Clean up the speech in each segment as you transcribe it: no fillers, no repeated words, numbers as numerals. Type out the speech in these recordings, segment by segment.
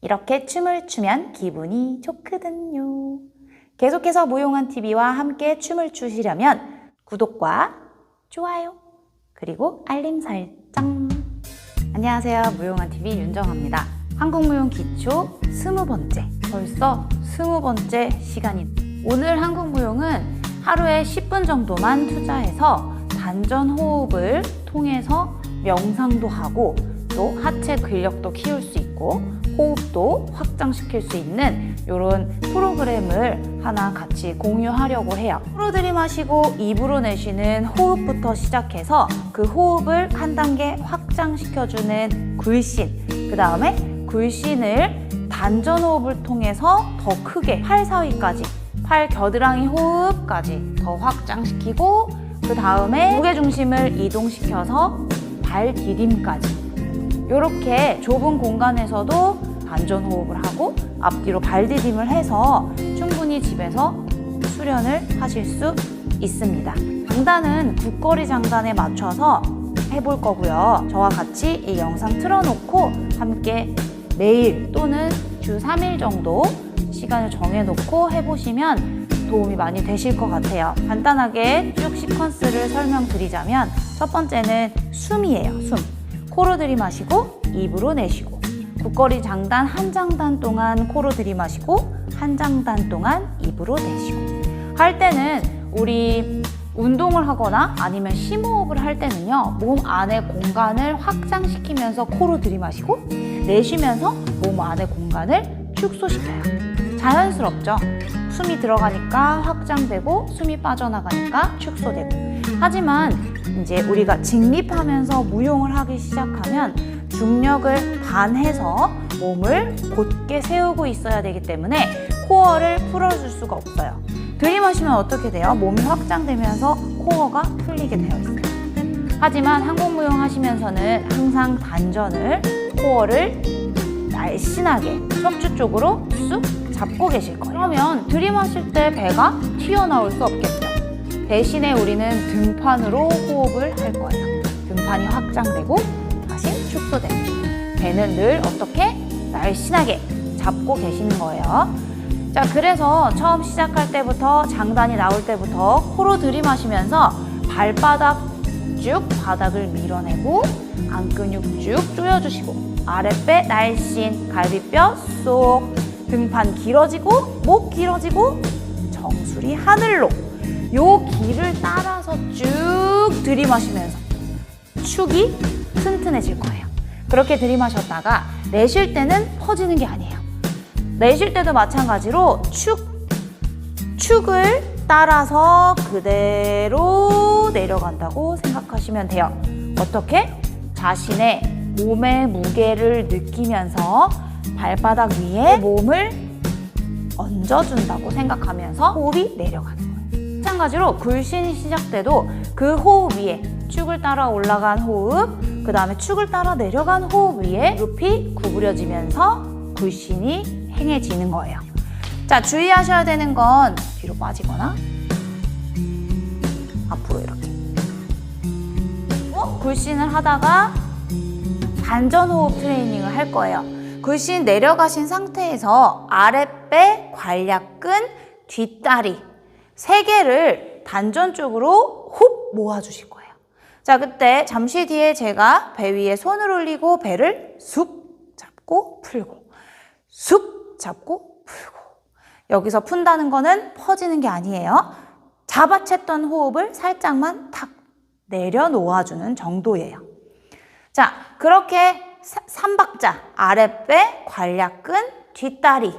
이렇게 춤을 추면 기분이 좋거든요. 계속해서 무용한TV와 함께 춤을 추시려면 구독과 좋아요 그리고 알림 설정. 안녕하세요, 무용한TV 윤정아입니다. 한국무용 기초 20번째, 벌써 20번째 시간이. 오늘 한국무용은 하루에 10분 정도만 투자해서 단전호흡을 통해서 명상도 하고 또 하체 근력도 키울 수 있고 호흡도 확장시킬 수 있는 이런 프로그램을 하나 같이 공유하려고 해요. 코로 들이마시고 입으로 내쉬는 호흡부터 시작해서 그 호흡을 한 단계 확장시켜주는 굴신, 그 다음에 굴신을 단전호흡을 통해서 더 크게 팔 사이까지, 팔 겨드랑이 호흡까지 더 확장시키고 그 다음에 무게중심을 이동시켜서 발 디딤까지 이렇게 좁은 공간에서도 단전호흡을 하고 앞뒤로 발디딤을 해서 충분히 집에서 수련을 하실 수 있습니다. 장단은 국거리 장단에 맞춰서 해볼 거고요. 저와 같이 이 영상 틀어놓고 함께 매일 또는 주 3일 정도 시간을 정해놓고 해보시면 도움이 많이 되실 것 같아요. 간단하게 쭉 시퀀스를 설명드리자면 첫 번째는 숨이에요. 숨. 코로 들이마시고 입으로 내쉬고 국거리 장단 한 장단 동안 코로 들이마시고 한 장단 동안 입으로 내쉬고 할 때는 우리 운동을 하거나 아니면 심호흡을 할 때는요 몸 안의 공간을 확장시키면서 코로 들이마시고 내쉬면서 몸 안의 공간을 축소시켜요. 자연스럽죠? 숨이 들어가니까 확장되고 숨이 빠져나가니까 축소되고. 하지만 이제 우리가 직립하면서 무용을 하기 시작하면 중력을 반해서 몸을 곧게 세우고 있어야 되기 때문에 코어를 풀어줄 수가 없어요. 들이마시면 어떻게 돼요? 몸이 확장되면서 코어가 풀리게 되어 있어요. 하지만 한국무용 하시면서는 항상 단전을, 코어를 날씬하게 척추 쪽으로 쑥 잡고 계실 거예요. 그러면 들이마실 때 배가 튀어나올 수 없겠죠. 대신에 우리는 등판으로 호흡을 할 거예요. 등판이 확장되고 다시 축소되고 배는 늘 어떻게? 날씬하게 잡고 계시는 거예요. 자, 그래서 처음 시작할 때부터 장단이 나올 때부터 코로 들이마시면서 발바닥 쭉 바닥을 밀어내고 안근육 쭉 조여주시고 아랫배 날씬, 갈비뼈 쏙, 등판 길어지고 목 길어지고 정수리 하늘로 요 길을 따라서 쭉 들이마시면서 축이 튼튼해질 거예요. 그렇게 들이마셨다가 내쉴 때는 퍼지는 게 아니에요. 내쉴 때도 마찬가지로 축을 따라서 그대로 내려간다고 생각하시면 돼요. 어떻게? 자신의 몸의 무게를 느끼면서 발바닥 위에 몸을 얹어준다고 생각하면서 호흡이 내려가는 거예요. 마찬가지로 굴신이 시작돼도 그 호흡 위에 축을 따라 올라간 호흡, 그 다음에 축을 따라 내려간 호흡 위에 무릎이 구부려지면서 굴신이 행해지는 거예요. 자, 주의하셔야 되는 건 뒤로 빠지거나 앞으로 이렇게 굴신을 하다가 단전호흡 트레이닝을 할 거예요. 굴신 내려가신 상태에서 아랫배, 관략근, 뒷다리 3개를 단전 쪽으로 훅 모아주실 거예요. 자, 그때 잠시 뒤에 제가 배 위에 손을 올리고 배를 쑥 잡고 풀고 쑥 잡고 풀고. 여기서 푼다는 거는 퍼지는 게 아니에요. 잡아챘던 호흡을 살짝만 탁 내려놓아주는 정도예요. 자, 그렇게 3박자 아랫배, 관략근, 뒷다리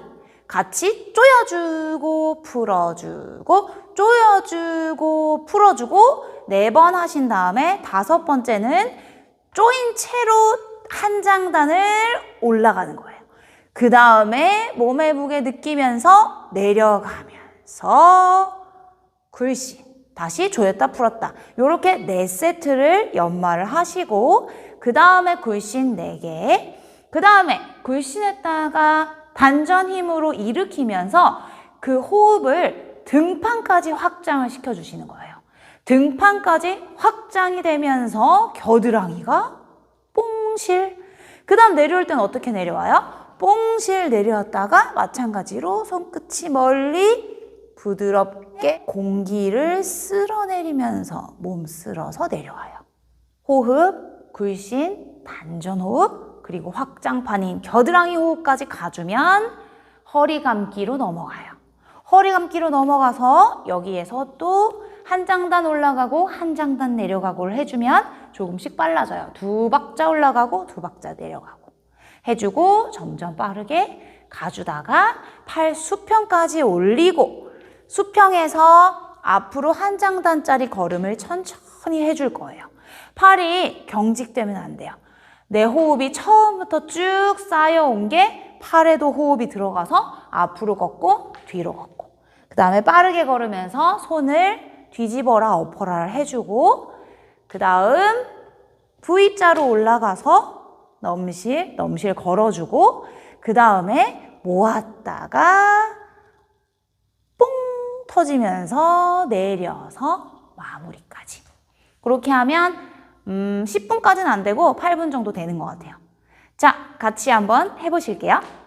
같이 조여주고 풀어주고 조여주고 풀어주고 4번 하신 다음에 5번째는 조인 채로 한 장단을 올라가는 거예요. 그 다음에 몸의 무게 느끼면서 내려가면서 굴신 다시 조였다 풀었다 이렇게 4세트를 연말을 하시고 그 다음에 굴신 4개 그 다음에 굴신했다가 단전 힘으로 일으키면서 그 호흡을 등판까지 확장을 시켜주시는 거예요. 등판까지 확장이 되면서 겨드랑이가 뽕실. 그 다음 내려올 때는 어떻게 내려와요? 뽕실 내려왔다가 마찬가지로 손끝이 멀리 부드럽게 공기를 쓸어내리면서 몸 쓸어서 내려와요. 호흡, 굴신, 단전호흡, 그리고 확장판인 겨드랑이 호흡까지 가주면 허리 감기로 넘어가요. 허리 감기로 넘어가서 여기에서 또 한 장단 올라가고 한 장단 내려가고를 해주면 조금씩 빨라져요. 2박자 올라가고 2박자 내려가고 해주고 점점 빠르게 가주다가 팔 수평까지 올리고 수평에서 앞으로 한 장단짜리 걸음을 천천히 해줄 거예요. 팔이 경직되면 안 돼요. 내 호흡이 처음부터 쭉 쌓여온 게 팔에도 호흡이 들어가서 앞으로 걷고 뒤로 걷고 그 다음에 빠르게 걸으면서 손을 뒤집어라 엎어라를 해주고 그 다음 V자로 올라가서 넘실 걸어주고 그 다음에 모았다가 뽕 터지면서 내려서 마무리까지. 그렇게 하면 10분까지는 안 되고 8분 정도 되는 것 같아요. 자, 같이 한번 해보실게요.